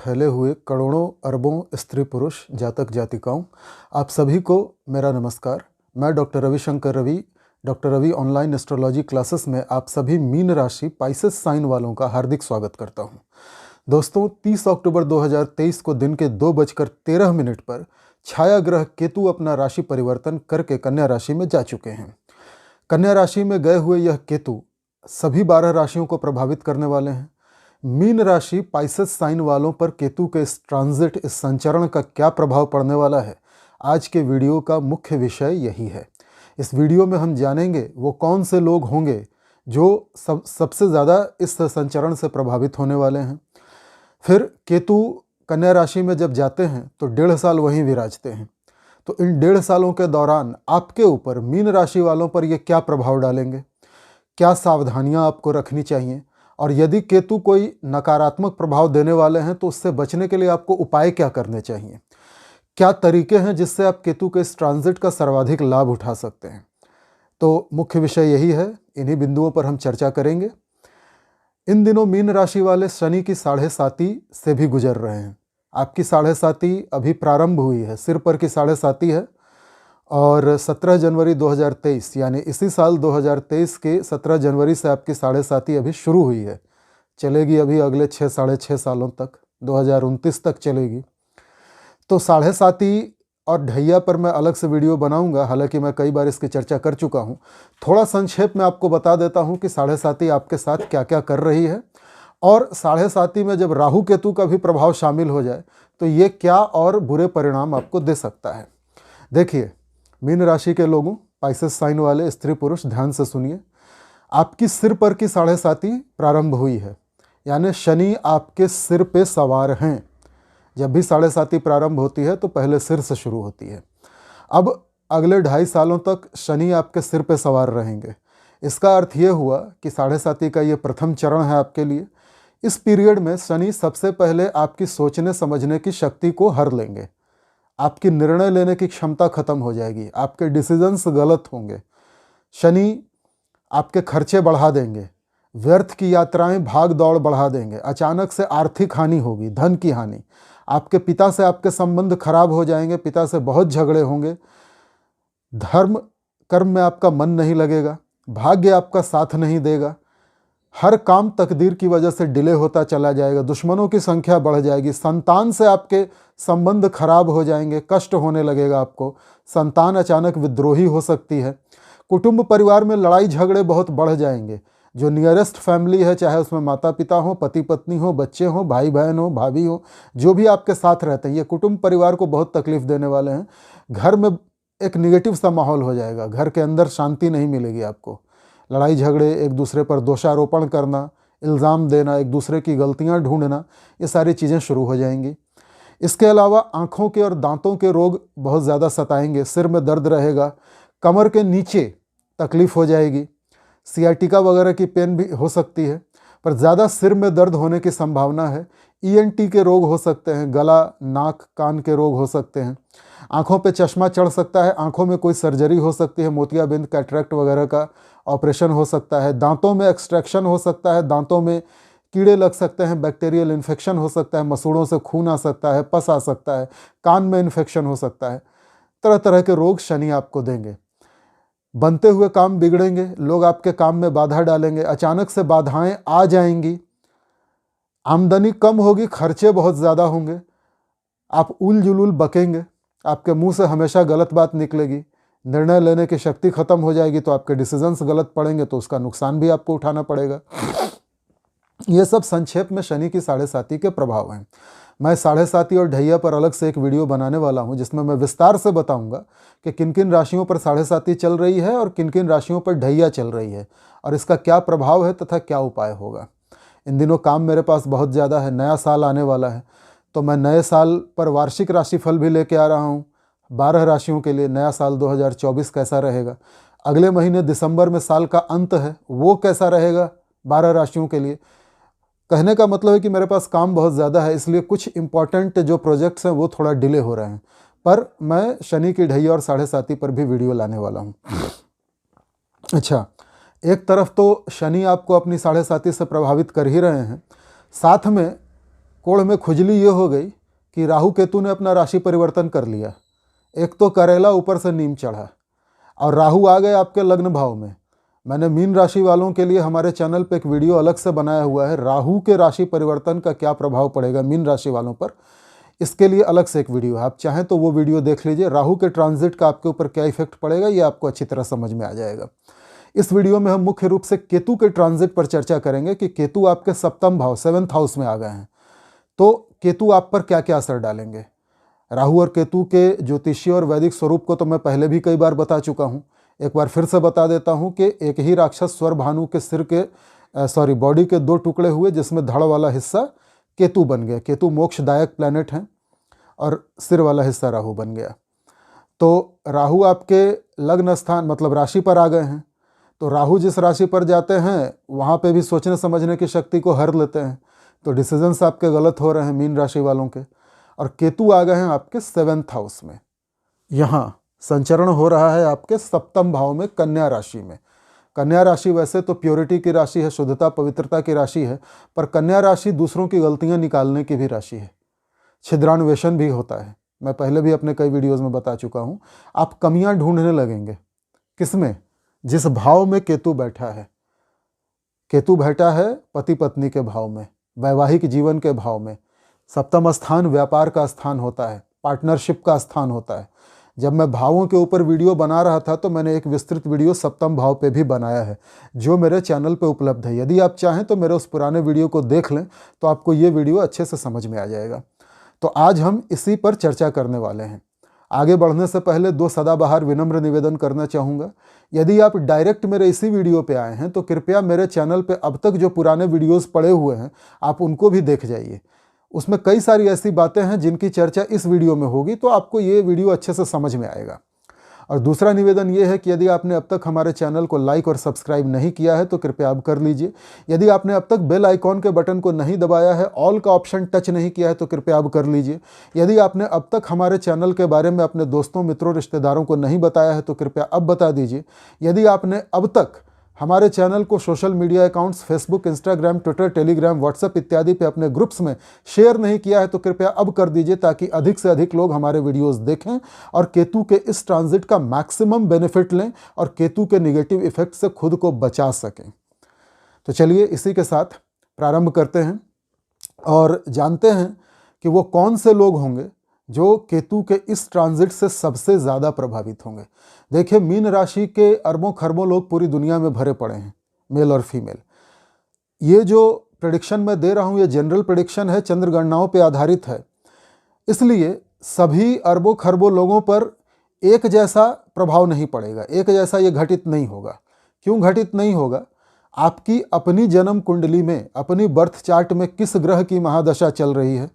फैले हुए करोड़ों अरबों स्त्री पुरुष जातक जातिकाओं, आप सभी को मेरा नमस्कार। मैं doctor Ravishankar Ravi, doctor Ravi online astrology classes में आप सभी मीन राशि पाइसेस साइन वालों का हार्दिक स्वागत करता हूं। दोस्तों, 30 अक्टूबर 2023 को दिन के 2:13 पर छाया ग्रह केतु अपना राशि परिवर्तन करके कन्या राशि में जा चुके हैं। कन्या राशि में गए हुए यह केतु सभी 12 राशियों को प्रभावित करने वाले हैं। मीन राशि पाइसेस साइन वालों पर केतु के इस ट्रांजिट, इस संचरण का क्या प्रभाव पड़ने वाला है, आज के वीडियो का मुख्य विषय यही है। इस वीडियो में हम जानेंगे वो कौन से लोग होंगे जो सबसे ज़्यादा इस संचरण से प्रभावित होने वाले हैं। फिर केतु कन्या राशि में जब जाते हैं तो 1.5 साल वहीं विराजते हैं। तो इन 1.5 सालों के दौरान आपके ऊपर, मीन राशि वालों पर ये क्या प्रभाव डालेंगे, क्या सावधानियां आपको रखनी चाहिए, और यदि केतु कोई नकारात्मक प्रभाव देने वाले हैं तो उससे बचने के लिए आपको उपाय क्या करने चाहिए, क्या तरीके हैं जिससे आप केतु के इस ट्रांजिट का सर्वाधिक लाभ उठा सकते हैं। तो मुख्य विषय यही है, इन्हीं बिंदुओं पर हम चर्चा करेंगे। इन दिनों मीन राशि वाले शनि की 7.5 से भी गुजर रहे हैं। आपकी 7.5 अभी प्रारंभ हुई है, सिर पर की 7.5 है, और 17 जनवरी 2023 यानी इसी साल 2023 के 17 जनवरी से आपकी 7.5 अभी शुरू हुई है, चलेगी अभी अगले 6-6.5 सालों तक, 2029 तक चलेगी। तो 7.5 और ढैया पर मैं अलग से वीडियो बनाऊंगा, हालांकि मैं कई बार इसकी चर्चा कर चुका हूं। थोड़ा संक्षेप में आपको बता देता हूं कि 7.5 आपके साथ क्या क्या कर रही है, और 7.5 में जब राहु केतु का भी प्रभाव शामिल हो जाए तो ये क्या और बुरे परिणाम आपको दे सकता है। देखिए, मीन राशि के लोगों, पाइसेस साइन वाले स्त्री पुरुष, ध्यान से सुनिए। आपकी सिर पर की 7.5 प्रारंभ हुई है, यानी शनि आपके सिर पे सवार हैं। जब भी 7.5 प्रारंभ होती है तो पहले सिर से शुरू होती है। अब अगले 2.5 सालों तक शनि आपके सिर पे सवार रहेंगे। इसका अर्थ ये हुआ कि 7.5 का ये प्रथम चरण है आपके लिए। इस पीरियड में शनि सबसे पहले आपकी सोचने समझने की शक्ति को हर लेंगे। आपकी निर्णय लेने की क्षमता खत्म हो जाएगी, आपके डिसीजंस गलत होंगे। शनि आपके खर्चे बढ़ा देंगे, व्यर्थ की यात्राएं, भाग दौड़ बढ़ा देंगे। अचानक से आर्थिक हानि होगी, धन की हानि। आपके पिता से आपके संबंध खराब हो जाएंगे, पिता से बहुत झगड़े होंगे। धर्म कर्म में आपका मन नहीं लगेगा, भाग्य आपका साथ नहीं देगा। हर काम तकदीर की वजह से डिले होता चला जाएगा, दुश्मनों की संख्या बढ़ जाएगी, संतान से आपके संबंध खराब हो जाएंगे, कष्ट होने लगेगा आपको। संतान अचानक विद्रोही हो सकती है। कुटुंब परिवार में लड़ाई झगड़े बहुत बढ़ जाएंगे। जो नियरेस्ट फैमिली है, चाहे उसमें माता पिता हो, पति पत्नी हो, बच्चे हो, भाई बहन हो, भाभी हो, जो भी आपके साथ रहते हैं, ये कुटुंब परिवार को बहुत तकलीफ देने वाले हैं। घर में एक निगेटिव सा माहौल हो जाएगा, घर के अंदर शांति नहीं मिलेगी आपको। लड़ाई झगड़े, एक दूसरे पर दोषारोपण करना, इल्ज़ाम देना, एक दूसरे की गलतियां ढूंढना, ये सारी चीज़ें शुरू हो जाएंगी। इसके अलावा आँखों के और दांतों के रोग बहुत ज़्यादा सताएंगे। सिर में दर्द रहेगा, कमर के नीचे तकलीफ हो जाएगी, सियाटिका वगैरह की पेन भी हो सकती है, पर ज़्यादा सिर में दर्द होने की संभावना है। ENT के रोग हो सकते हैं, गला नाक कान के रोग हो सकते हैं। आँखों पे चश्मा चढ़ सकता है, आँखों में कोई सर्जरी हो सकती है, मोतियाबिंद, कैटरेक्ट वगैरह का ऑपरेशन हो सकता है। दांतों में एक्सट्रैक्शन हो सकता है, दांतों में कीड़े लग सकते हैं, बैक्टीरियल इन्फेक्शन हो सकता है, मसूड़ों से खून आ सकता है, पस आ सकता है, कान में इन्फेक्शन हो सकता है। तरह तरह के रोग शनि आपको देंगे। बनते हुए काम बिगड़ेंगे, लोग आपके काम में बाधा डालेंगे, अचानक से बाधाएं आ जाएंगी। आमदनी कम होगी, खर्चे बहुत ज़्यादा होंगे, आप उल जुलूल बकेंगे, आपके मुंह से हमेशा गलत बात निकलेगी, निर्णय लेने की शक्ति खत्म हो जाएगी, तो आपके डिसीजंस गलत पड़ेंगे, तो उसका नुकसान भी आपको उठाना पड़ेगा। ये सब संक्षेप में शनि की 7.5 के प्रभाव हैं। मैं 7.5 और ढैया पर अलग से एक वीडियो बनाने वाला हूं, जिसमें मैं विस्तार से बताऊंगा कि किन किन राशियों पर 7.5 चल रही है और किन किन राशियों पर ढैया चल रही है, और इसका क्या प्रभाव है तथा क्या उपाय होगा। इन दिनों काम मेरे पास बहुत ज़्यादा है, नया साल आने वाला है, तो मैं नए साल पर वार्षिक राशिफल भी लेके आ रहा हूँ 12 राशियों के लिए। नया साल 2024 कैसा रहेगा, अगले महीने दिसंबर में साल का अंत है, वो कैसा रहेगा 12 राशियों के लिए। कहने का मतलब है कि मेरे पास काम बहुत ज़्यादा है, इसलिए कुछ इंपॉर्टेंट जो प्रोजेक्ट्स हैं वो थोड़ा डिले हो रहे हैं, पर मैं शनि की ढैया और 7.5 पर भी वीडियो लाने वाला हूँ। अच्छा, एक तरफ तो शनि आपको अपनी 7.5 से प्रभावित कर ही रहे हैं, साथ में कोढ़ में खुजली ये हो गई कि राहु केतु ने अपना राशि परिवर्तन कर लिया। एक तो करेला ऊपर से नीम चढ़ा और राहु आ गए आपके लग्न भाव में। मैंने मीन राशि वालों के लिए हमारे चैनल पे एक वीडियो अलग से बनाया हुआ है, राहु के राशि परिवर्तन का क्या प्रभाव पड़ेगा मीन राशि वालों पर, इसके लिए अलग से एक वीडियो है। आप चाहें तो वो वीडियो देख लीजिए। राहु के ट्रांजिट का आपके ऊपर क्या इफेक्ट पड़ेगा ये आपको अच्छी तरह समझ में आ जाएगा। इस वीडियो में हम मुख्य रूप से केतु के ट्रांजिट पर चर्चा करेंगे कि केतु आपके सप्तम भाव 7th हाउस में आ गए हैं, तो केतु आप पर क्या क्या असर डालेंगे। राहु और केतु के ज्योतिषीय और वैदिक स्वरूप को तो मैं पहले भी कई बार बता चुका हूँ, एक बार फिर से बता देता हूँ कि एक ही राक्षस स्वर भानु के सिर के बॉडी के 2 टुकड़े हुए, जिसमें धड़ वाला हिस्सा केतु बन गया। केतु मोक्षदायक प्लैनेट हैं और सिर वाला हिस्सा राहु बन गया। तो राहु आपके लग्न स्थान मतलब राशि पर आ गए हैं, तो राहु जिस राशि पर जाते हैं वहाँ पे भी सोचने समझने की शक्ति को हर लेते हैं, तो डिसीजंस आपके गलत हो रहे हैं मीन राशि वालों के। और केतु आ गए हैं आपके 7th हाउस में, यहाँ संचरण हो रहा है आपके सप्तम भाव में कन्या राशि में। कन्या राशि वैसे तो प्योरिटी की राशि है, शुद्धता पवित्रता की राशि है, पर कन्या राशि दूसरों की गलतियां निकालने की भी राशि है, छिद्रान्वेषण भी होता है। मैं पहले भी अपने कई वीडियोस में बता चुका हूं। आप कमियां ढूंढने लगेंगे, किसमें? जिस भाव में केतु बैठा है। केतु बैठा है पति पत्नी के भाव में, वैवाहिक जीवन के भाव में। सप्तम स्थान व्यापार का स्थान होता है, पार्टनरशिप का स्थान होता है। जब मैं भावों के ऊपर वीडियो बना रहा था तो मैंने एक विस्तृत वीडियो सप्तम भाव पे भी बनाया है, जो मेरे चैनल पे उपलब्ध है। यदि आप चाहें तो मेरे उस पुराने वीडियो को देख लें, तो आपको ये वीडियो अच्छे से समझ में आ जाएगा। तो आज हम इसी पर चर्चा करने वाले हैं। आगे बढ़ने से पहले 2 सदाबहार विनम्र निवेदन करना चाहूँगा। यदि आप डायरेक्ट मेरे इसी वीडियो पे आए हैं तो कृपया मेरे चैनल पे अब तक जो पुराने वीडियोस पड़े हुए हैं आप उनको भी देख जाइए। उसमें कई सारी ऐसी बातें हैं जिनकी चर्चा इस वीडियो में होगी, तो आपको ये वीडियो अच्छे से समझ में आएगा। और दूसरा निवेदन ये है कि यदि आपने अब तक हमारे चैनल को लाइक और सब्सक्राइब नहीं किया है तो कृपया अब कर लीजिए। यदि आपने अब तक बेल आइकॉन के बटन को नहीं दबाया है, ऑल का ऑप्शन टच नहीं किया है, तो कृपया अब कर लीजिए। यदि आपने अब तक हमारे चैनल के बारे में अपने दोस्तों मित्रों रिश्तेदारों को नहीं बताया है तो कृपया अब बता दीजिए। यदि आपने अब तक हमारे चैनल को social media accounts Facebook, Instagram, Twitter, Telegram, WhatsApp इत्यादि पे अपने ग्रुप्स में शेयर नहीं किया है तो कृपया अब कर दीजिए, ताकि अधिक से अधिक लोग हमारे वीडियोस देखें और केतु के इस ट्रांजिट का मैक्सिमम बेनिफिट लें और केतु के निगेटिव इफेक्ट से खुद को बचा सकें। तो चलिए इसी के साथ प्रारंभ करते हैं और जानते हैं कि वो कौन से लोग होंगे जो केतु के इस ट्रांजिट से सबसे ज़्यादा प्रभावित होंगे। देखिए, मीन राशि के अरबों खरबों लोग पूरी दुनिया में भरे पड़े हैं, मेल और फीमेल। ये जो प्रेडिक्शन मैं दे रहा हूँ ये जनरल प्रेडिक्शन है, चंद्र गणनाओं पे आधारित है, इसलिए सभी अरबों खरबों लोगों पर एक जैसा प्रभाव नहीं पड़ेगा, एक जैसा ये घटित नहीं होगा। क्यों घटित नहीं होगा? आपकी अपनी जन्म कुंडली में, अपनी बर्थ चार्ट में किस ग्रह की महादशा चल रही है,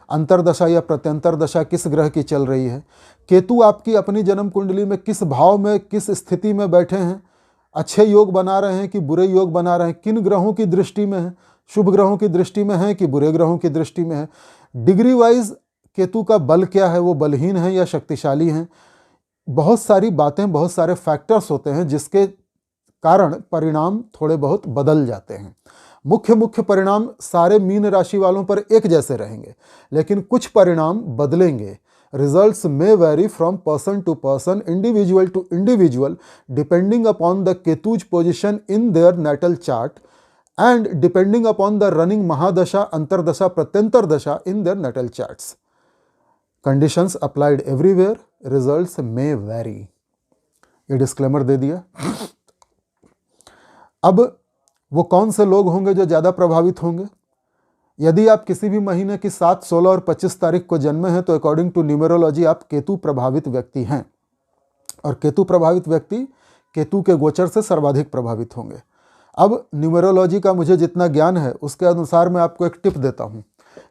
अंतरदशा या प्रत्यंतर दशा किस ग्रह की चल रही है, केतु आपकी अपनी जन्म कुंडली में किस भाव में, किस स्थिति में बैठे हैं, अच्छे योग बना रहे हैं कि बुरे योग बना रहे हैं, किन ग्रहों की दृष्टि में है, शुभ ग्रहों की दृष्टि में है कि बुरे ग्रहों की दृष्टि में है, डिग्री वाइज केतु का बल क्या है, वो बलहीन है या शक्तिशाली हैं। बहुत सारी बातें, बहुत सारे फैक्टर्स होते हैं जिसके कारण परिणाम थोड़े बहुत बदल जाते हैं। मुख्य परिणाम सारे मीन राशि वालों पर एक जैसे रहेंगे, लेकिन कुछ परिणाम बदलेंगे। Results may vary from person to person, individual to individual, depending upon the Ketu's position in their natal chart and depending upon the running Mahadasha, Antardasha, Pratyantardasha in their natal charts. Conditions applied everywhere, results may vary. ये disclaimer दे दिया। अब वो कौन से लोग होंगे जो ज़्यादा प्रभावित होंगे? यदि आप किसी भी महीने की 7, 16 और 25 तारीख को जन्मे हैं तो अकॉर्डिंग टू न्यूमेरोलॉजी आप केतु प्रभावित व्यक्ति हैं, और केतु प्रभावित व्यक्ति केतु के गोचर से सर्वाधिक प्रभावित होंगे। अब न्यूमेरोलॉजी का मुझे जितना ज्ञान है उसके अनुसार मैं आपको एक टिप देता हूँ।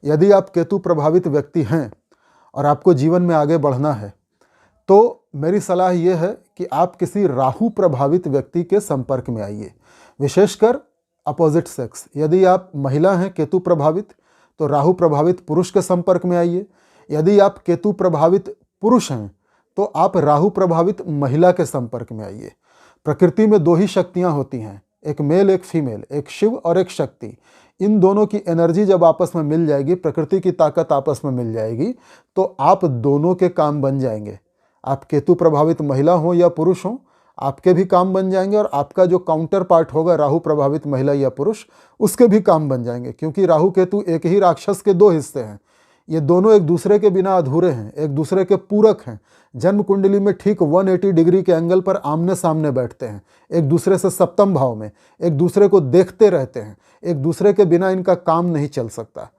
यदि आप केतु प्रभावित व्यक्ति हैं और आपको जीवन में आगे बढ़ना है तो मेरी सलाह ये है कि आप किसी राहु प्रभावित व्यक्ति के संपर्क में आइए, विशेषकर अपोजिट सेक्स। यदि आप महिला हैं केतु प्रभावित तो राहु प्रभावित पुरुष के संपर्क में आइए। यदि आप केतु प्रभावित पुरुष हैं तो आप राहु प्रभावित महिला के संपर्क में आइए। प्रकृति में 2 ही शक्तियां होती हैं, एक मेल एक फीमेल, एक शिव और एक शक्ति, इन दोनों की एनर्जी जब आपस में मिल जाएगी, प्रकृति की ताकत आपस में मिल जाएगी, तो आप दोनों के काम बन जाएंगे। आप केतु प्रभावित महिला हो या पुरुष हो, आपके भी काम बन जाएंगे, और आपका जो काउंटर पार्ट होगा राहु प्रभावित महिला या पुरुष, उसके भी काम बन जाएंगे। क्योंकि राहु केतु एक ही राक्षस के दो हिस्से हैं, ये दोनों एक दूसरे के बिना अधूरे हैं, एक दूसरे के पूरक हैं। जन्म कुंडली में ठीक 180 डिग्री के एंगल पर आमने सामने बैठते हैं, एक दूसरे से सप्तम भाव में, एक दूसरे को देखते रहते हैं, एक दूसरे के बिना इनका काम नहीं चल सकता।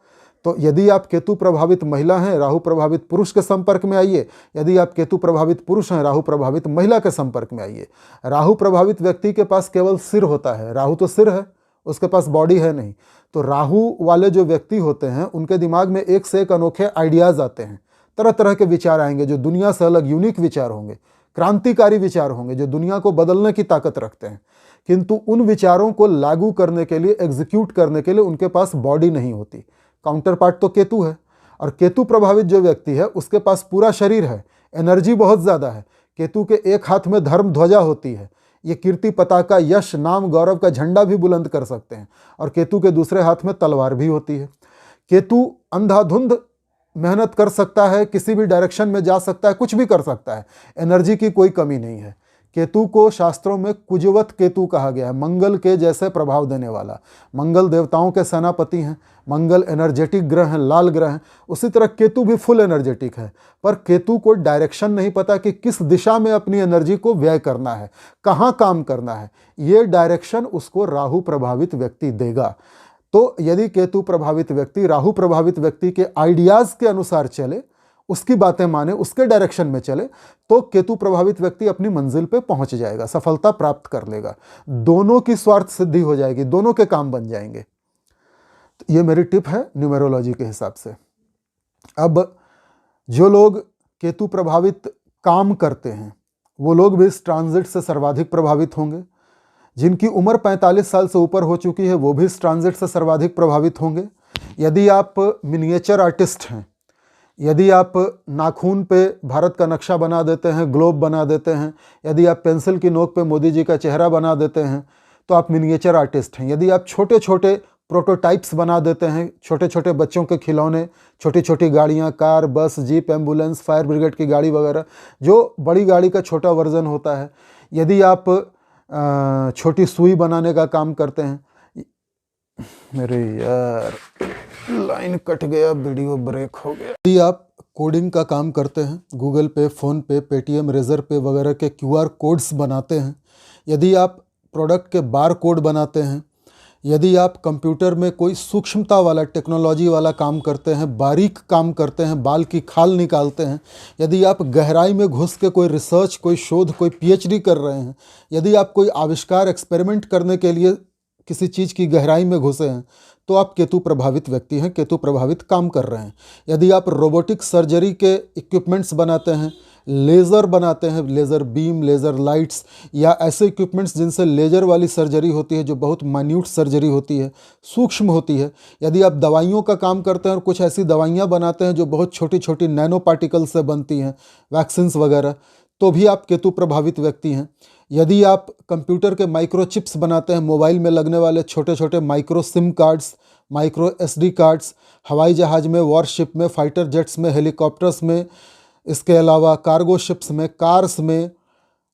तो यदि आप केतु प्रभावित महिला हैं, राहु प्रभावित पुरुष के संपर्क में आइए। यदि आप केतु प्रभावित पुरुष हैं, राहु प्रभावित महिला के संपर्क में आइए। राहु प्रभावित व्यक्ति के पास केवल सिर होता है, राहु तो सिर है, उसके पास बॉडी है नहीं। तो राहु वाले जो व्यक्ति होते हैं, उनके दिमाग में एक से एक अनोखे आइडियाज़ आते हैं, तरह तरह के विचार आएंगे जो दुनिया से अलग यूनिक विचार होंगे, क्रांतिकारी विचार होंगे जो दुनिया को बदलने की ताकत रखते हैं। किंतु उन विचारों को लागू करने के लिए, एग्जीक्यूट करने के लिए उनके पास बॉडी नहीं होती। काउंटर पार्ट तो केतु है, और केतु प्रभावित जो व्यक्ति है उसके पास पूरा शरीर है, एनर्जी बहुत ज़्यादा है। केतु के एक हाथ में धर्म ध्वजा होती है, ये कीर्ति पताका, यश, नाम, गौरव का झंडा भी बुलंद कर सकते हैं। और केतु के दूसरे हाथ में तलवार भी होती है। केतु अंधाधुंध मेहनत कर सकता है, किसी भी डायरेक्शन में जा सकता है, कुछ भी कर सकता है, एनर्जी की कोई कमी नहीं है। केतु को शास्त्रों में कुजवत केतु कहा गया है, मंगल के जैसे प्रभाव देने वाला। मंगल देवताओं के सेनापति हैं, मंगल एनर्जेटिक ग्रह हैं, लाल ग्रह हैं। उसी तरह केतु भी फुल एनर्जेटिक है, पर केतु को डायरेक्शन नहीं पता कि किस दिशा में अपनी एनर्जी को व्यय करना है, कहाँ काम करना है। ये डायरेक्शन उसको राहु प्रभावित व्यक्ति देगा। तो यदि केतु प्रभावित व्यक्ति राहु प्रभावित व्यक्ति के आइडियाज़ के अनुसार चले, उसकी बातें माने, उसके डायरेक्शन में चले, तो केतु प्रभावित व्यक्ति अपनी मंजिल पे पहुंच जाएगा, सफलता प्राप्त कर लेगा। दोनों की स्वार्थ सिद्धि हो जाएगी, दोनों के काम बन जाएंगे। तो ये मेरी टिप है न्यूमेरोलॉजी के हिसाब से। अब जो लोग केतु प्रभावित काम करते हैं, वो लोग भी इस ट्रांजिट से सर्वाधिक प्रभावित होंगे। जिनकी उम्र 45 साल से ऊपर हो चुकी है, वो भी इस ट्रांजिट से सर्वाधिक प्रभावित होंगे। यदि आप मिनिएचर आर्टिस्ट हैं, यदि आप नाखून पे भारत का नक्शा बना देते हैं, ग्लोब बना देते हैं, यदि आप पेंसिल की नोक पे मोदी जी का चेहरा बना देते हैं, तो आप मिनिएचर आर्टिस्ट हैं। यदि आप छोटे छोटे प्रोटोटाइप्स बना देते हैं, छोटे छोटे बच्चों के खिलौने, छोटी छोटी गाड़ियाँ, कार, बस, जीप, एम्बुलेंस, फायर ब्रिगेड की गाड़ी वगैरह, जो बड़ी गाड़ी का छोटा वर्जन होता है। यदि आप छोटी सुई बनाने का काम करते हैं। मेरे यार लाइन कट गया, वीडियो ब्रेक हो गया। यदि आप कोडिंग का काम करते हैं, गूगल पे, फ़ोन पे, पेटीएम, रेजर पे वगैरह के QR कोड्स बनाते हैं, यदि आप प्रोडक्ट के बार कोड बनाते हैं, यदि आप कंप्यूटर में कोई सूक्ष्मता वाला, टेक्नोलॉजी वाला काम करते हैं, बारीक काम करते हैं, बाल की खाल निकालते हैं, यदि आप गहराई में घुस के कोई रिसर्च, कोई शोध, कोई PhD कर रहे हैं, यदि आप कोई आविष्कार, एक्सपेरिमेंट करने के लिए किसी चीज़ की गहराई में घुसे हैं, तो आप केतु प्रभावित व्यक्ति हैं, केतु प्रभावित काम कर रहे हैं। यदि आप रोबोटिक सर्जरी के इक्विपमेंट्स बनाते हैं, लेज़र बनाते हैं, लेज़र बीम, लेज़र लाइट्स, या ऐसे इक्विपमेंट्स जिनसे लेज़र वाली सर्जरी होती है, जो बहुत माइन्यूट सर्जरी होती है, सूक्ष्म होती है। यदि आप दवाइयों का काम करते हैं और कुछ ऐसी दवाइयाँ बनाते हैं जो बहुत छोटी छोटी नैनो पार्टिकल से बनती हैं, वैक्सीन्स वगैरह, तो भी आप केतु प्रभावित व्यक्ति हैं। यदि आप कंप्यूटर के माइक्रोचिप्स बनाते हैं, मोबाइल में लगने वाले छोटे छोटे micro SIM cards, micro SD cards, हवाई जहाज़ में, वॉरशिप में, फाइटर जेट्स में, हेलीकॉप्टर्स में, इसके अलावा कार्गो शिप्स में, कार्स में,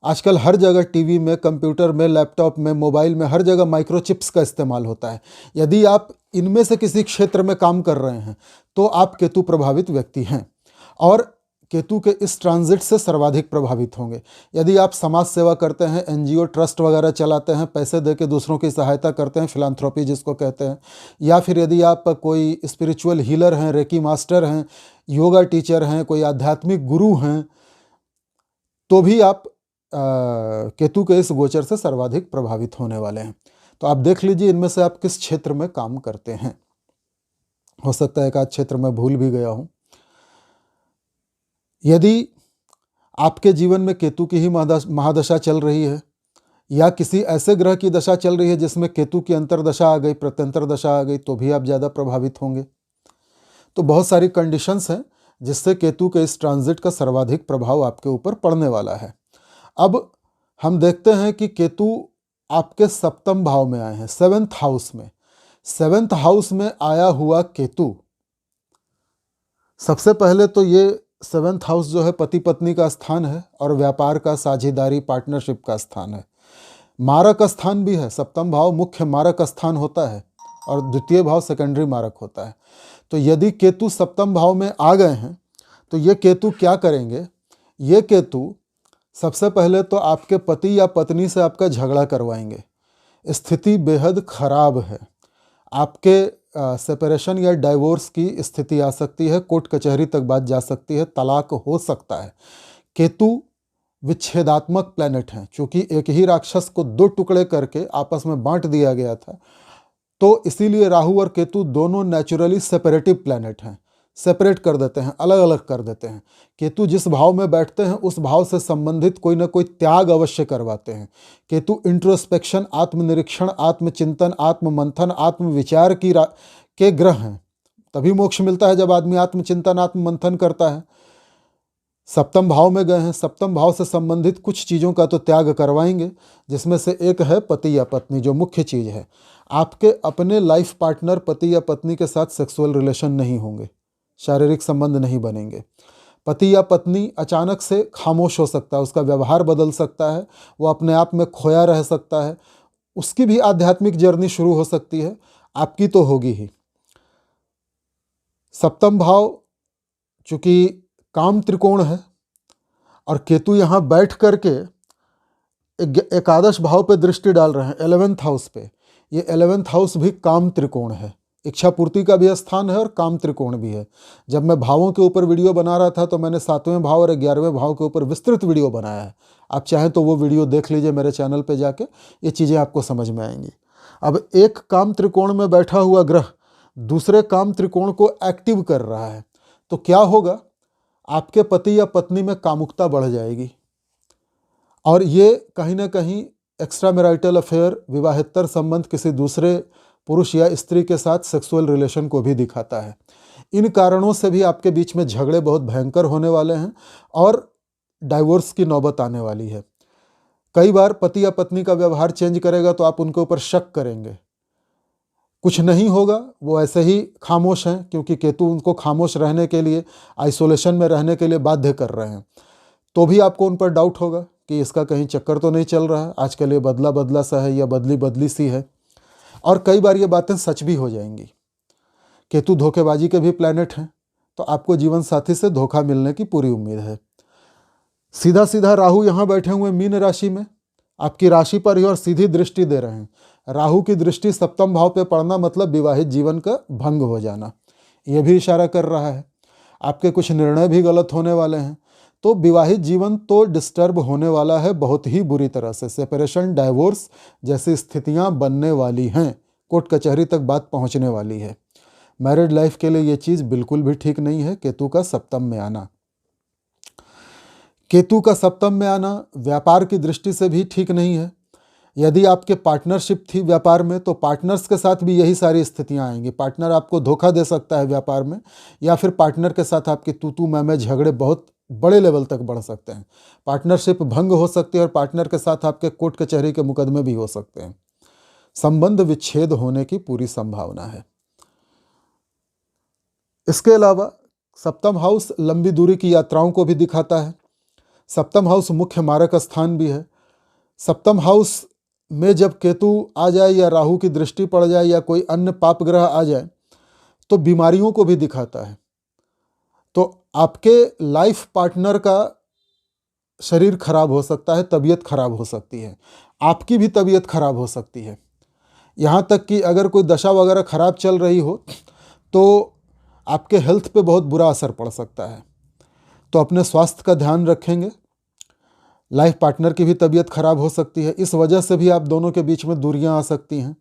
आजकल हर जगह टीवी में, कंप्यूटर में, लैपटॉप में, मोबाइल में, हर जगह माइक्रोचिप्स का इस्तेमाल होता है। यदि आप इनमें से किसी क्षेत्र में काम कर रहे हैं, तो आप केतु प्रभावित व्यक्ति हैं, और केतु के इस ट्रांजिट से सर्वाधिक प्रभावित होंगे। यदि आप समाज सेवा करते हैं, NGO, ट्रस्ट वगैरह चलाते हैं, पैसे दे के दूसरों की सहायता करते हैं, फिलांथ्रोपी जिसको कहते हैं, या फिर यदि आप कोई स्पिरिचुअल हीलर हैं, रेकी मास्टर हैं, योगा टीचर हैं, कोई आध्यात्मिक गुरु हैं, तो भी आप केतु के इस गोचर से सर्वाधिक प्रभावित होने वाले हैं। तो आप देख लीजिए इनमें से आप किस क्षेत्र में काम करते हैं। हो सकता है एक आध क्षेत्र में भूल भी गया हूँ। यदि आपके जीवन में केतु की ही महादशा चल रही है, या किसी ऐसे ग्रह की दशा चल रही है जिसमें केतु की अंतर्दशा आ गई, प्रत्यंतर दशा आ गई, तो भी आप ज़्यादा प्रभावित होंगे। तो बहुत सारी कंडीशंस हैं जिससे केतु के इस ट्रांजिट का सर्वाधिक प्रभाव आपके ऊपर पड़ने वाला है। अब हम देखते हैं कि केतु आपके सप्तम भाव में आए हैं, 7th हाउस में। 7th हाउस में आया हुआ केतु, सबसे पहले तो ये 7th हाउस जो है पति पत्नी का स्थान है और व्यापार का, साझेदारी, पार्टनरशिप का स्थान है। मारक स्थान भी है। सप्तम भाव मुख्य मारक स्थान होता है और द्वितीय भाव सेकेंडरी मारक होता है। तो यदि केतु सप्तम भाव में आ गए हैं तो ये केतु क्या करेंगे? ये केतु सबसे पहले तो आपके पति या पत्नी से आपका झगड़ा करवाएंगे। स्थिति बेहद खराब है। आपके सेपरेशन या डाइवोर्स की स्थिति आ सकती है, कोर्ट कचहरी तक बात जा सकती है, तलाक हो सकता है। केतु विच्छेदात्मक प्लैनेट हैं, क्योंकि एक ही राक्षस को 2 टुकड़े करके आपस में बांट दिया गया था, तो इसीलिए राहु और केतु दोनों नेचुरली सेपरेटिव प्लैनेट हैं, सेपरेट कर देते हैं, अलग अलग कर देते हैं। केतु जिस भाव में बैठते हैं उस भाव से संबंधित कोई ना कोई त्याग अवश्य करवाते हैं। केतु इंट्रोस्पेक्शन, आत्मनिरीक्षण, आत्मचिंतन, आत्ममंथन, आत्मविचार के ग्रह हैं। तभी मोक्ष मिलता है जब आदमी आत्मचिंतन, आत्ममंथन करता है। सप्तम भाव में गए हैं, सप्तम भाव से संबंधित कुछ चीज़ों का तो त्याग करवाएंगे, जिसमें से एक है पति या पत्नी, जो मुख्य चीज़ है। आपके अपने लाइफ पार्टनर पति या पत्नी के साथ सेक्सुअल रिलेशन नहीं होंगे, शारीरिक संबंध नहीं बनेंगे। पति या पत्नी अचानक से खामोश हो सकता है, उसका व्यवहार बदल सकता है, वो अपने आप में खोया रह सकता है, उसकी भी आध्यात्मिक जर्नी शुरू हो सकती है, आपकी तो होगी ही। सप्तम भाव चूंकि काम त्रिकोण है और केतु यहाँ बैठ करके एकादश भाव पे दृष्टि डाल रहे हैं, 11th हाउस पे। ये 11th हाउस भी काम त्रिकोण है, इच्छा पूर्ति का भी स्थान है और काम त्रिकोण भी है। जब मैं भावों के ऊपर वीडियो बना रहा था तो मैंने 7वें भाव और 11वें भाव के ऊपर विस्तृत वीडियो बनाया है। आप चाहें तो वो वीडियो देख लीजिए मेरे चैनल पे जाके, ये चीज़ें आपको समझ में आएंगी। अब एक काम त्रिकोण में बैठा हुआ ग्रह दूसरे काम त्रिकोण को एक्टिव कर रहा है, तो क्या होगा? आपके पति या पत्नी में कामुकता बढ़ जाएगी और ये कहीं ना कहीं एक्स्ट्रा मैरिटल अफेयर, विवाहेतर संबंध, किसी दूसरे पुरुष या स्त्री के साथ सेक्सुअल रिलेशन को भी दिखाता है। इन कारणों से भी आपके बीच में झगड़े बहुत भयंकर होने वाले हैं और डाइवोर्स की नौबत आने वाली है। कई बार पति या पत्नी का व्यवहार चेंज करेगा तो आप उनके ऊपर शक करेंगे। कुछ नहीं होगा, वो ऐसे ही खामोश हैं, क्योंकि केतु उनको खामोश रहने के लिए, आइसोलेशन में रहने के लिए बाध्य कर रहे हैं। तो भी आपको उन पर डाउट होगा कि इसका कहीं चक्कर तो नहीं चल रहा है, आजकल ये बदला बदला सा है या बदली बदली सी है। और कई बार ये बातें सच भी हो जाएंगी। केतु धोखेबाजी के भी प्लैनेट हैं, तो आपको जीवन साथी से धोखा मिलने की पूरी उम्मीद है। सीधा सीधा राहु यहाँ बैठे हुए मीन राशि में आपकी राशि पर ही और सीधी दृष्टि दे रहे हैं। राहु की दृष्टि सप्तम भाव पे पड़ना मतलब विवाहित जीवन का भंग हो जाना, ये भी इशारा कर रहा है। आपके कुछ निर्णय भी गलत होने वाले हैं, तो विवाहित जीवन तो डिस्टर्ब होने वाला है बहुत ही बुरी तरह से। सेपरेशन, डाइवोर्स जैसी स्थितियां बनने वाली हैं, कोर्ट कचहरी तक बात पहुंचने वाली है। मैरिड लाइफ के लिए ये चीज़ बिल्कुल भी ठीक नहीं है। केतु का सप्तम में आना, केतु का सप्तम में आना व्यापार की दृष्टि से भी ठीक नहीं है। यदि आपके पार्टनरशिप थी व्यापार में, तो पार्टनर्स के साथ भी यही सारी स्थितियां आएंगी। पार्टनर आपको धोखा दे सकता है व्यापार में, या फिर पार्टनर के साथ आपकी तू मैं झगड़े बहुत बड़े लेवल तक बढ़ सकते हैं। पार्टनरशिप भंग हो सकती है और पार्टनर के साथ आपके कोर्ट कचहरी के मुकदमे भी हो सकते हैं। संबंध विच्छेद होने की पूरी संभावना है। इसके अलावा सप्तम हाउस लंबी दूरी की यात्राओं को भी दिखाता है। सप्तम हाउस मुख्य मारक स्थान भी है। सप्तम हाउस में जब केतु आ जाए या राहु की दृष्टि पड़ जाए या कोई अन्य पाप ग्रह आ जाए तो बीमारियों को भी दिखाता है। तो आपके लाइफ पार्टनर का शरीर खराब हो सकता है, तबीयत खराब हो सकती है, आपकी भी तबीयत खराब हो सकती है। यहाँ तक कि अगर कोई दशा वगैरह खराब चल रही हो तो आपके हेल्थ पे बहुत बुरा असर पड़ सकता है। तो अपने स्वास्थ्य का ध्यान रखेंगे। लाइफ पार्टनर की भी तबीयत खराब हो सकती है, इस वजह से भी आप दोनों के बीच में दूरियां आ सकती हैं।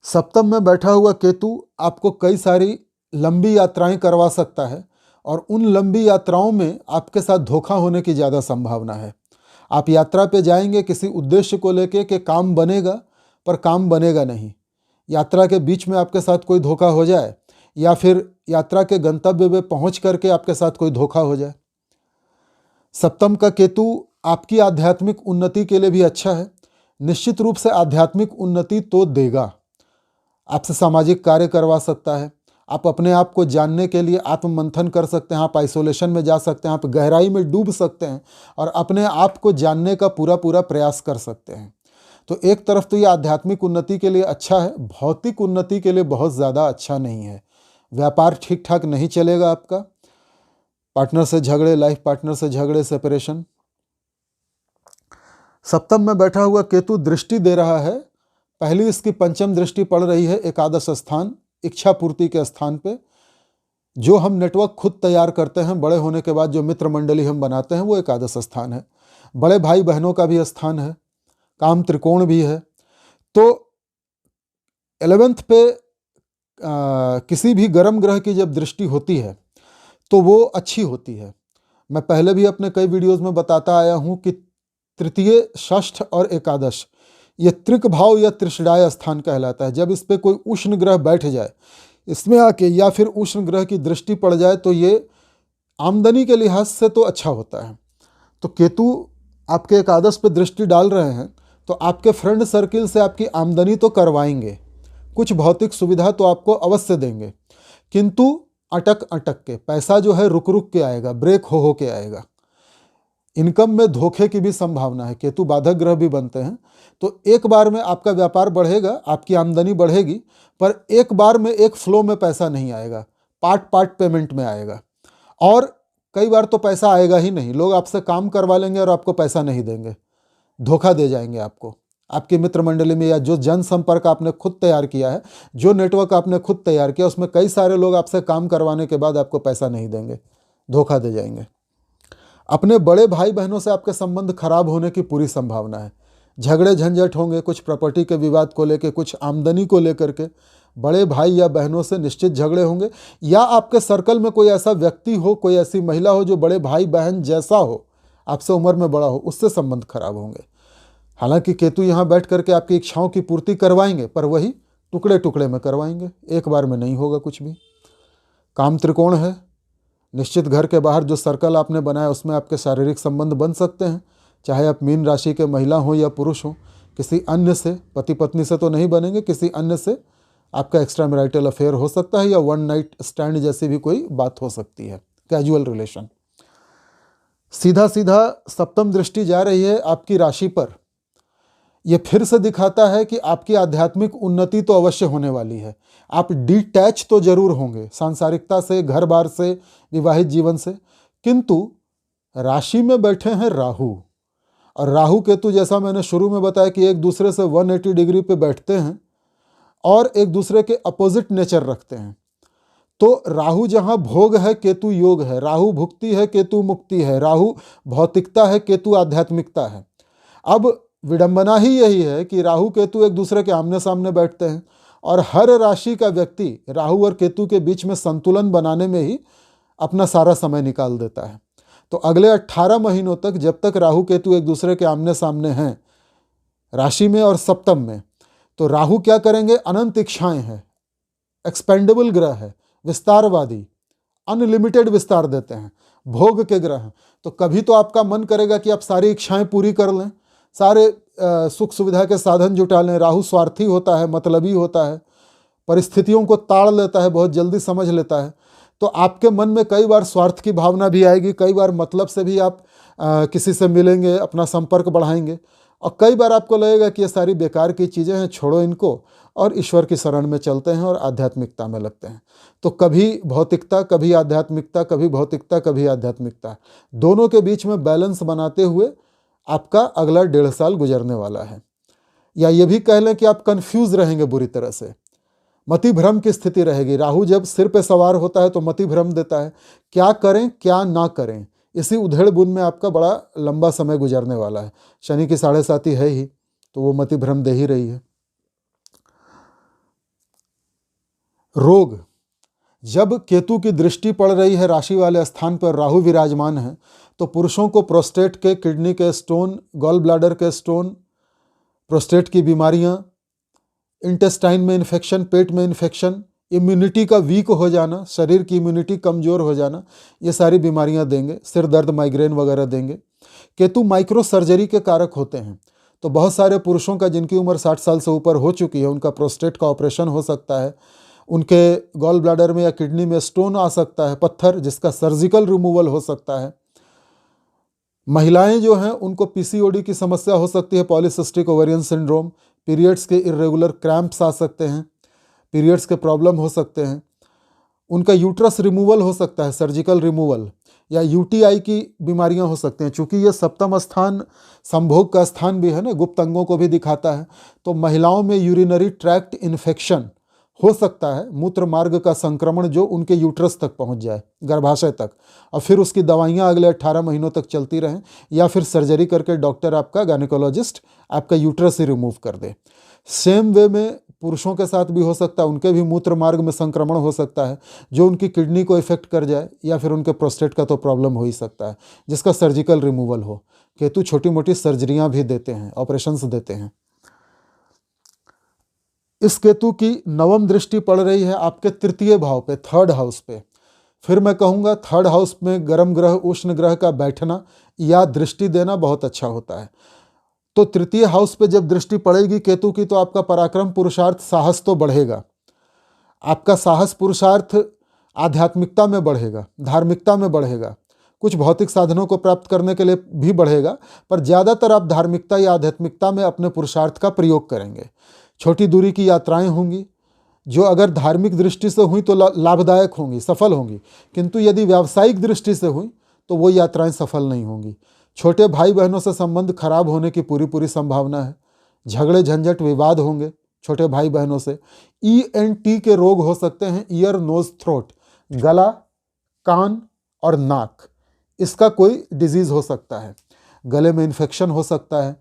सप्तम में बैठा हुआ केतु आपको कई सारी लंबी यात्राएं करवा सकता है और उन लंबी यात्राओं में आपके साथ धोखा होने की ज़्यादा संभावना है। आप यात्रा पे जाएंगे किसी उद्देश्य को लेके कि काम बनेगा, पर काम बनेगा नहीं। यात्रा के बीच में आपके साथ कोई धोखा हो जाए या फिर यात्रा के गंतव्य में पहुंच करके आपके साथ कोई धोखा हो जाए। सप्तम का केतु आपकी आध्यात्मिक उन्नति के लिए भी अच्छा है। निश्चित रूप से आध्यात्मिक उन्नति तो देगा, आपसे सामाजिक कार्य करवा सकता है, आप अपने आप को जानने के लिए आत्म मंथन कर सकते हैं, आप आइसोलेशन में जा सकते हैं, आप गहराई में डूब सकते हैं और अपने आप को जानने का पूरा पूरा प्रयास कर सकते हैं। तो एक तरफ तो ये आध्यात्मिक उन्नति के लिए अच्छा है, भौतिक उन्नति के लिए बहुत ज़्यादा अच्छा नहीं है। व्यापार ठीक ठाक नहीं चलेगा आपका, पार्टनर से झगड़े, लाइफ पार्टनर से झगड़े, सेपरेशन। सप्तम में बैठा हुआ केतु दृष्टि दे रहा है। पहली इसकी पंचम दृष्टि पड़ रही है एकादश स्थान, इच्छा पूर्ति के स्थान पे। जो हम नेटवर्क खुद तैयार करते हैं बड़े होने के बाद, जो मित्र मंडली हम बनाते हैं, वो एकादश स्थान है। बड़े भाई बहनों का भी स्थान है, काम त्रिकोण भी है। तो 11th पे किसी भी गर्म ग्रह की जब दृष्टि होती है तो वो अच्छी होती है। मैं पहले भी अपने कई वीडियोस में बताता आया हूँ कि तृतीय, षष्ठ और एकादश ये त्रिक भाव या त्रिषडाय स्थान कहलाता है। जब इस पे कोई उष्ण ग्रह बैठ जाए इसमें आके, या फिर उष्ण ग्रह की दृष्टि पड़ जाए, तो ये आमदनी के लिहाज से तो अच्छा होता है। तो केतु आपके एकादश पे दृष्टि डाल रहे हैं तो आपके फ्रेंड सर्किल से आपकी आमदनी तो करवाएंगे, कुछ भौतिक सुविधा तो आपको अवश्य देंगे, किंतु अटक अटक के, पैसा जो है रुक रुक के आएगा, ब्रेक हो के आएगा। इनकम में धोखे की भी संभावना है, केतु बाधक ग्रह भी बनते हैं। तो एक बार में आपका व्यापार बढ़ेगा, आपकी आमदनी बढ़ेगी, पर एक बार में एक फ्लो में पैसा नहीं आएगा, पार्ट पार्ट पेमेंट में आएगा। और कई बार तो पैसा आएगा ही नहीं, लोग आपसे काम करवा लेंगे और आपको पैसा नहीं देंगे, धोखा दे जाएंगे आपको। आपकी मित्र मंडली में या जो जनसंपर्क आपने खुद तैयार किया है, जो नेटवर्क आपने खुद तैयार किया, उसमें कई सारे लोग आपसे काम करवाने के बाद आपको पैसा नहीं देंगे, धोखा दे जाएंगे। अपने बड़े भाई बहनों से आपके संबंध खराब होने की पूरी संभावना है। झगड़े झंझट होंगे, कुछ प्रॉपर्टी के विवाद को लेकर, कुछ आमदनी को लेकर के बड़े भाई या बहनों से निश्चित झगड़े होंगे। या आपके सर्कल में कोई ऐसा व्यक्ति हो, कोई ऐसी महिला हो जो बड़े भाई बहन जैसा हो, आपसे उम्र में बड़ा हो, उससे संबंध खराब होंगे। हालांकि केतु यहाँ बैठ करके आपकी इच्छाओं की पूर्ति करवाएंगे, पर वही टुकड़े टुकड़े में करवाएंगे, एक बार में नहीं होगा कुछ भी। काम त्रिकोण है, निश्चित घर के बाहर जो सर्कल आपने बनाया उसमें आपके शारीरिक संबंध बन सकते हैं, चाहे आप मीन राशि के महिला हो या पुरुष हो। किसी अन्य से, पति पत्नी से तो नहीं बनेंगे, किसी अन्य से आपका एक्स्ट्रा मैरिटल अफेयर हो सकता है, या वन नाइट स्टैंड जैसी भी कोई बात हो सकती है, कैजुअल रिलेशन। सीधा सीधा सप्तम दृष्टि जा रही है आपकी राशि पर। यह फिर से दिखाता है कि आपकी आध्यात्मिक उन्नति तो अवश्य होने वाली है। आप डिटैच तो जरूर होंगे सांसारिकता से, घर बार से, विवाहित जीवन से, किंतु राशि में बैठे हैं राहु, और राहु केतु जैसा मैंने शुरू में बताया कि एक दूसरे से 180 डिग्री पे बैठते हैं और एक दूसरे के अपोजिट नेचर रखते हैं। तो राहु जहां भोग है, केतु योग है। राहु भुक्ति है, केतु मुक्ति है। राहु भौतिकता है, केतु आध्यात्मिकता है। अब विडंबना ही यही है कि राहु केतु एक दूसरे के आमने सामने बैठते हैं, और हर राशि का व्यक्ति राहु और केतु के बीच में संतुलन बनाने में ही अपना सारा समय निकाल देता है। तो अगले 18 महीनों तक, जब तक राहु केतु एक दूसरे के आमने सामने हैं राशि में और सप्तम में, तो राहु क्या करेंगे, अनंत इच्छाएं हैं, एक्सपेंडेबल ग्रह है, विस्तारवादी, अनलिमिटेड विस्तार देते हैं, भोग के ग्रह हैं। तो कभी तो आपका मन करेगा कि आप सारी इच्छाएं पूरी कर लें, सारे सुख सुविधा के साधन जुटा लें। राहु स्वार्थी होता है, मतलबी होता है, परिस्थितियों को ताड़ लेता है, बहुत जल्दी समझ लेता है। तो आपके मन में कई बार स्वार्थ की भावना भी आएगी, कई बार मतलब से भी आप किसी से मिलेंगे, अपना संपर्क बढ़ाएंगे, और कई बार आपको लगेगा कि ये सारी बेकार की चीज़ें हैं, छोड़ो इनको, और ईश्वर की शरण में चलते हैं और आध्यात्मिकता में लगते हैं। तो कभी भौतिकता, कभी आध्यात्मिकता, कभी भौतिकता, कभी आध्यात्मिकता, दोनों के बीच में बैलेंस बनाते हुए आपका अगला 1.5 साल गुजरने वाला है। या ये भी कह लें कि आप कंफ्यूज रहेंगे, बुरी तरह से मति भ्रम की स्थिति रहेगी। राहु जब सिर पे सवार होता है तो मति भ्रम देता है, क्या करें क्या ना करें। इसी उधेड़ बुन में आपका बड़ा लंबा समय गुजरने वाला है। शनि की 7.5 है ही, तो वो मति भ्रम दे ही रही है। रोग, जब केतु की दृष्टि पड़ रही है राशि वाले स्थान पर, राहु विराजमान है, तो पुरुषों को प्रोस्टेट के, किडनी के स्टोन, गॉल ब्लैडर के स्टोन, प्रोस्टेट की बीमारियां, इंटेस्टाइन में इन्फेक्शन, पेट में इन्फेक्शन, इम्यूनिटी का वीक हो जाना, शरीर की इम्यूनिटी कमज़ोर हो जाना, ये सारी बीमारियां देंगे। सिर दर्द, माइग्रेन वगैरह देंगे। केतु माइक्रो सर्जरी के कारक होते हैं। तो बहुत सारे पुरुषों का जिनकी उम्र 60 साल से ऊपर हो चुकी है, उनका प्रोस्टेट का ऑपरेशन हो सकता है। उनके गॉल ब्लैडर में या किडनी में स्टोन आ सकता है, पत्थर, जिसका सर्जिकल रिमूवल हो सकता है। महिलाएं जो हैं उनको पीसीओडी की समस्या हो सकती है, पॉलीसिस्टिक ओवेरियन सिंड्रोम। पीरियड्स के इरेगुलर क्रैम्प्स आ सकते हैं, पीरियड्स के प्रॉब्लम हो सकते हैं। उनका यूट्रस रिमूवल हो सकता है, सर्जिकल रिमूवल, या यूटीआई की बीमारियां हो सकती हैं। चूंकि ये सप्तम स्थान संभोग का स्थान भी है ना, गुप्त अंगों को भी दिखाता है, तो महिलाओं में यूरिनरी ट्रैक्ट इन्फेक्शन हो सकता है, मूत्र मार्ग का संक्रमण जो उनके यूट्रस तक पहुंच जाए, गर्भाशय तक, और फिर उसकी दवाइयां अगले 18 महीनों तक चलती रहें, या फिर सर्जरी करके डॉक्टर आपका गायनेकोलॉजिस्ट आपका यूट्रस ही रिमूव कर दे। सेम वे में पुरुषों के साथ भी हो सकता है, उनके भी मूत्र मार्ग में संक्रमण हो सकता है जो उनकी किडनी को इफेक्ट कर जाए, या फिर उनके प्रोस्टेट का तो प्रॉब्लम हो ही सकता है जिसका सर्जिकल रिमूवल हो। केतु छोटी मोटी सर्जरियां भी देते हैं, ऑपरेशंस देते हैं। इस केतु की नवम दृष्टि पड़ रही है आपके तृतीय भाव पे, थर्ड हाउस पे। फिर मैं कहूँगा थर्ड हाउस में गर्म ग्रह, उष्ण ग्रह का बैठना या दृष्टि देना बहुत अच्छा होता है। तो तृतीय हाउस पे जब दृष्टि पड़ेगी केतु की, तो आपका पराक्रम, पुरुषार्थ, साहस तो बढ़ेगा। आपका साहस, पुरुषार्थ आध्यात्मिकता में बढ़ेगा, धार्मिकता में बढ़ेगा, कुछ भौतिक साधनों को प्राप्त करने के लिए भी बढ़ेगा, पर ज़्यादातर आप धार्मिकता या आध्यात्मिकता में अपने पुरुषार्थ का प्रयोग करेंगे। छोटी दूरी की यात्राएं होंगी जो अगर धार्मिक दृष्टि से हुई तो लाभदायक होंगी, सफल होंगी, किंतु यदि व्यावसायिक दृष्टि से हुई तो वो यात्राएं सफल नहीं होंगी। छोटे भाई बहनों से संबंध खराब होने की पूरी संभावना है। झगड़े, झंझट, विवाद होंगे छोटे भाई बहनों से। ENT के रोग हो सकते हैं, ईयर, नोज, थ्रोट, गला, कान और नाक, इसका कोई डिजीज हो सकता है। गले में इन्फेक्शन हो सकता है,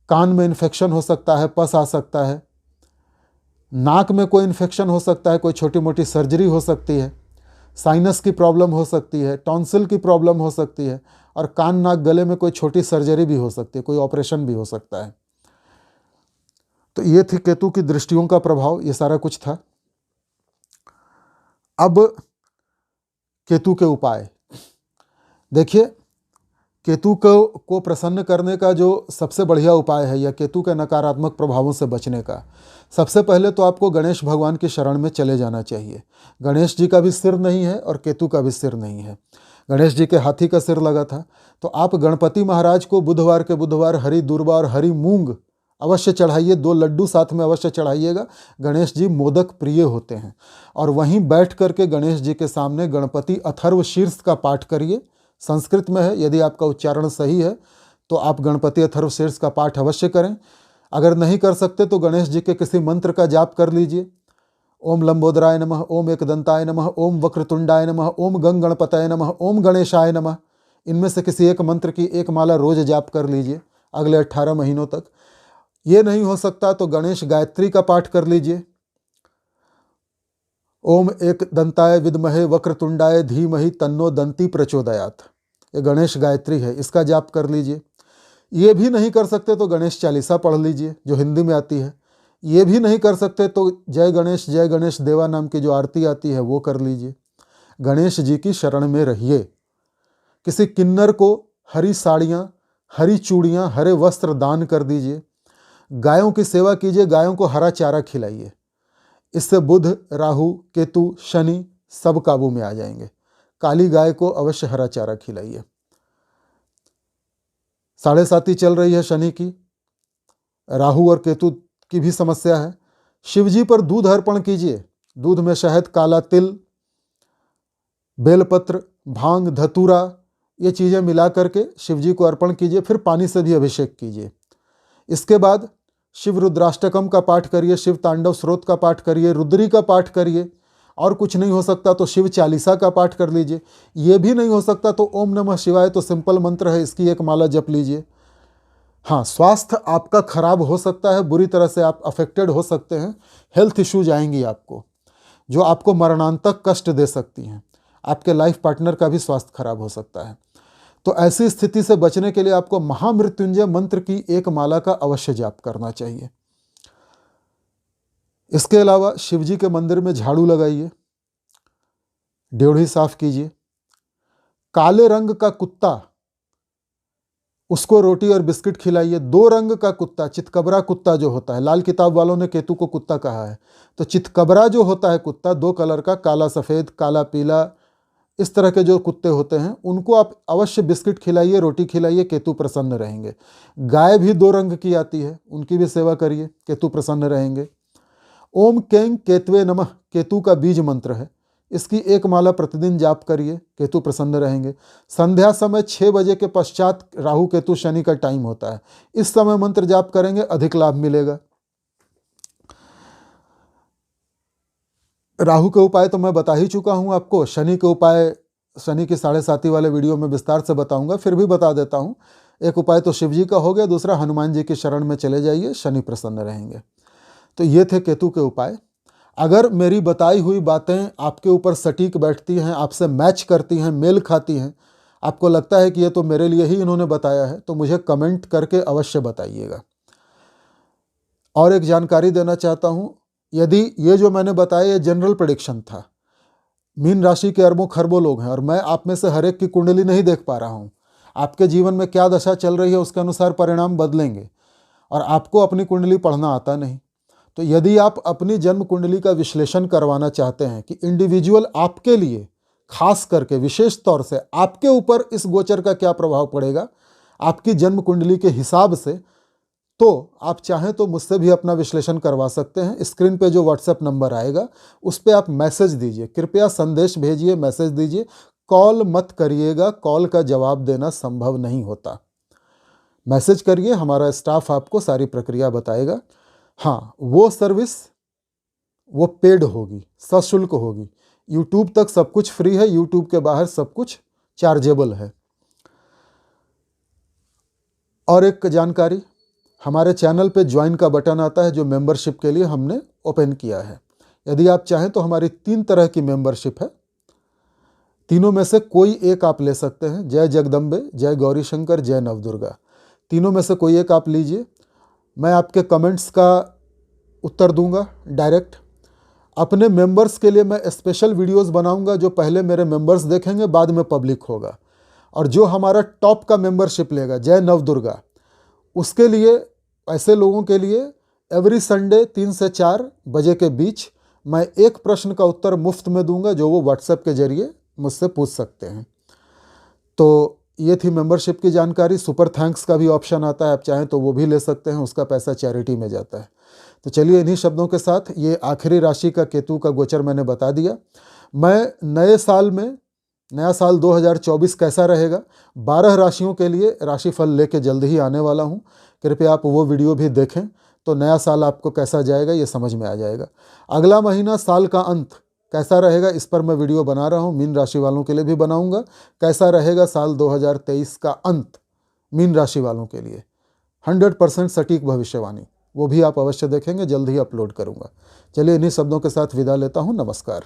कान में इन्फेक्शन हो सकता है, पस आ सकता है, नाक में कोई इन्फेक्शन हो सकता है, कोई छोटी मोटी सर्जरी हो सकती है, साइनस की प्रॉब्लम हो सकती है, टॉन्सिल की प्रॉब्लम हो सकती है, और कान, नाक, गले में कोई छोटी सर्जरी भी हो सकती है, कोई ऑपरेशन भी हो सकता है। तो ये थी केतु की दृष्टियों का प्रभाव, ये सारा कुछ था। अब केतु के उपाय देखिए। केतु को प्रसन्न करने का जो सबसे बढ़िया उपाय है, या केतु के नकारात्मक प्रभावों से बचने का, सबसे पहले तो आपको गणेश भगवान की शरण में चले जाना चाहिए। गणेश जी का भी सिर नहीं है और केतु का भी सिर नहीं है। गणेश जी के हाथी का सिर लगा था, तो आप गणपति महाराज को बुधवार के बुधवार हरी दूर्वा और हरी मूंग अवश्य चढ़ाइए। 2 लड्डू साथ में अवश्य चढ़ाइएगा। गणेश जी मोदक प्रिय होते हैं। और वहीं बैठ करके गणेश जी के सामने गणपति अथर्व शीर्ष का पाठ करिए। संस्कृत में है, यदि आपका उच्चारण सही है तो आप गणपति अथर्व शीर्ष का पाठ अवश्य करें। अगर नहीं कर सकते तो गणेश जी के किसी मंत्र का जाप कर लीजिए। ओम लंबोदराय नमः, ओम एकदंताय नमः, ओम वक्रतुंडाय नमः, ओम गंग गणपतये नमः, ओम गणेशाय नमः। इनमें से किसी एक मंत्र की एक माला रोज जाप कर लीजिए अगले 18 महीनों तक। ये नहीं हो सकता तो गणेश गायत्री का पाठ कर लीजिए। ओम एक दंताय विद्महे वक्रतुंडाय धीमहि तन्नो दंती प्रचोदयात, ये गणेश गायत्री है, इसका जाप कर लीजिए। ये भी नहीं कर सकते तो गणेश चालीसा पढ़ लीजिए जो हिंदी में आती है। ये भी नहीं कर सकते तो जय गणेश देवा नाम की जो आरती आती है वो कर लीजिए। गणेश जी की शरण में रहिए। किसी किन्नर को हरी साड़ियाँ, हरी चूड़ियाँ, हरे वस्त्र दान कर दीजिए। गायों की सेवा कीजिए, गायों को हरा चारा खिलाइए। इससे बुध, राहु, केतु, शनि सब काबू में आ जाएंगे। काली गाय को अवश्य हरा चारा खिलाइए। 7.5 चल रही है शनि की, राहु और केतु की भी समस्या है। शिव जी पर दूध अर्पण कीजिए। दूध में शहद, काला तिल, बेलपत्र, भांग, धतूरा, ये चीज़ें मिला करके शिव जी को अर्पण कीजिए। फिर पानी से भी अभिषेक कीजिए। इसके बाद शिव रुद्राष्टकम का पाठ करिए, शिव तांडव स्रोत का पाठ करिए, रुद्री का पाठ करिए। और कुछ नहीं हो सकता तो शिव चालीसा का पाठ कर लीजिए। ये भी नहीं हो सकता तो ओम नमः शिवाय तो सिंपल मंत्र है, इसकी एक माला जप लीजिए। हाँ, स्वास्थ्य आपका खराब हो सकता है, बुरी तरह से आप अफेक्टेड हो सकते हैं। हेल्थ इश्यूज आएंगी आपको जो आपको मरणांतक कष्ट दे सकती हैं। आपके लाइफ पार्टनर का भी स्वास्थ्य खराब हो सकता है। तो ऐसी स्थिति से बचने के लिए आपको महामृत्युंजय मंत्र की एक माला का अवश्य जाप करना चाहिए। इसके अलावा शिव जी के मंदिर में झाड़ू लगाइए, ड्योढ़ी साफ कीजिए। काले रंग का कुत्ता, उसको रोटी और बिस्किट खिलाइए। 2 रंग का कुत्ता, चितकबरा कुत्ता जो होता है, लाल किताब वालों ने केतु को कुत्ता कहा है, तो चितकबरा जो होता है कुत्ता 2 कलर का, काला सफ़ेद, काला पीला, इस तरह के जो कुत्ते होते हैं उनको आप अवश्य बिस्किट खिलाइए, रोटी खिलाइए, केतु प्रसन्न रहेंगे। गाय भी 2 रंग की आती है, उनकी भी सेवा करिए, केतु प्रसन्न रहेंगे। ओम केंग केतवे नमः केतु का बीज मंत्र है, इसकी 1 माला प्रतिदिन जाप करिए, केतु प्रसन्न रहेंगे। संध्या समय 6 बजे के पश्चात राहु केतु शनि का टाइम होता है, इस समय मंत्र जाप करेंगे, अधिक लाभ मिलेगा। राहु के उपाय तो मैं बता ही चुका हूं आपको, शनि के उपाय शनि की 7.5 वाले वीडियो में विस्तार से बताऊंगा, फिर भी बता देता हूं। एक उपाय तो शिव जी का हो गया, दूसरा हनुमान जी की शरण में चले जाइए, शनि प्रसन्न रहेंगे। तो ये थे केतु के उपाय। अगर मेरी बताई हुई बातें आपके ऊपर सटीक बैठती हैं, आपसे मैच करती हैं, मेल खाती हैं, आपको लगता है कि ये तो मेरे लिए ही इन्होंने बताया है, तो मुझे कमेंट करके अवश्य बताइएगा। और एक जानकारी देना चाहता हूँ, यदि ये जो मैंने बताया ये जनरल प्रेडिक्शन था, मीन राशि के अरबों खरबों लोग हैं और मैं आप में से हर एक की कुंडली नहीं देख पा रहा हूँ। आपके जीवन में क्या दशा चल रही है उसके अनुसार परिणाम बदलेंगे, और आपको अपनी कुंडली पढ़ना आता नहीं। तो यदि आप अपनी जन्म कुंडली का विश्लेषण करवाना चाहते हैं कि इंडिविजुअल आपके लिए, खास करके विशेष तौर से आपके ऊपर इस गोचर का क्या प्रभाव पड़ेगा आपकी जन्म कुंडली के हिसाब से, तो आप चाहें तो मुझसे भी अपना विश्लेषण करवा सकते हैं। स्क्रीन पे जो व्हाट्सएप नंबर आएगा उस पर आप मैसेज दीजिए, कृपया संदेश भेजिए, मैसेज दीजिए, कॉल मत करिएगा, कॉल का जवाब देना संभव नहीं होता। मैसेज करिए, हमारा स्टाफ आपको सारी प्रक्रिया बताएगा। हाँ, वो सर्विस वो पेड होगी, सशुल्क होगी। यूट्यूब तक सब कुछ फ्री है, यूट्यूब के बाहर सब कुछ चार्जेबल है। और एक जानकारी, हमारे चैनल पे ज्वाइन का बटन आता है जो मेंबरशिप के लिए हमने ओपन किया है। यदि आप चाहें तो हमारी 3 तरह की मेंबरशिप है, तीनों में से कोई एक आप ले सकते हैं। जय जगदम्बे, जय गौरी शंकर, जय नवदुर्गा, तीनों में से कोई एक आप लीजिए। मैं आपके कमेंट्स का उत्तर दूंगा डायरेक्ट। अपने मेंबर्स के लिए मैं स्पेशल वीडियोस बनाऊंगा जो पहले मेरे मेंबर्स देखेंगे, बाद में पब्लिक होगा। और जो हमारा टॉप का मेंबरशिप लेगा, जय नवदुर्गा, उसके लिए, ऐसे लोगों के लिए एवरी संडे 3 से 4 बजे के बीच मैं एक प्रश्न का उत्तर मुफ्त में दूंगा जो वो व्हाट्सएप के जरिए मुझसे पूछ सकते हैं। तो ये थी मेंबरशिप की जानकारी। सुपर थैंक्स का भी ऑप्शन आता है, आप चाहें तो वो भी ले सकते हैं, उसका पैसा चैरिटी में जाता है। तो चलिए, इन्हीं शब्दों के साथ ये आखिरी राशि का केतु का गोचर मैंने बता दिया। मैं नए साल में, नया साल 2024 कैसा रहेगा, 12 राशियों के लिए राशिफल लेके जल्द ही आने वाला हूँ। कृपया आप वो वीडियो भी देखें, तो नया साल आपको कैसा जाएगा ये समझ में आ जाएगा। अगला महीना, साल का अंत कैसा रहेगा, इस पर मैं वीडियो बना रहा हूँ, मीन राशि वालों के लिए भी बनाऊंगा। कैसा रहेगा साल 2023 का अंत मीन राशि वालों के लिए, 100% सटीक भविष्यवाणी, वो भी आप अवश्य देखेंगे, जल्द ही अपलोड करूँगा। चलिए, इन्हीं शब्दों के साथ विदा लेता हूँ। नमस्कार।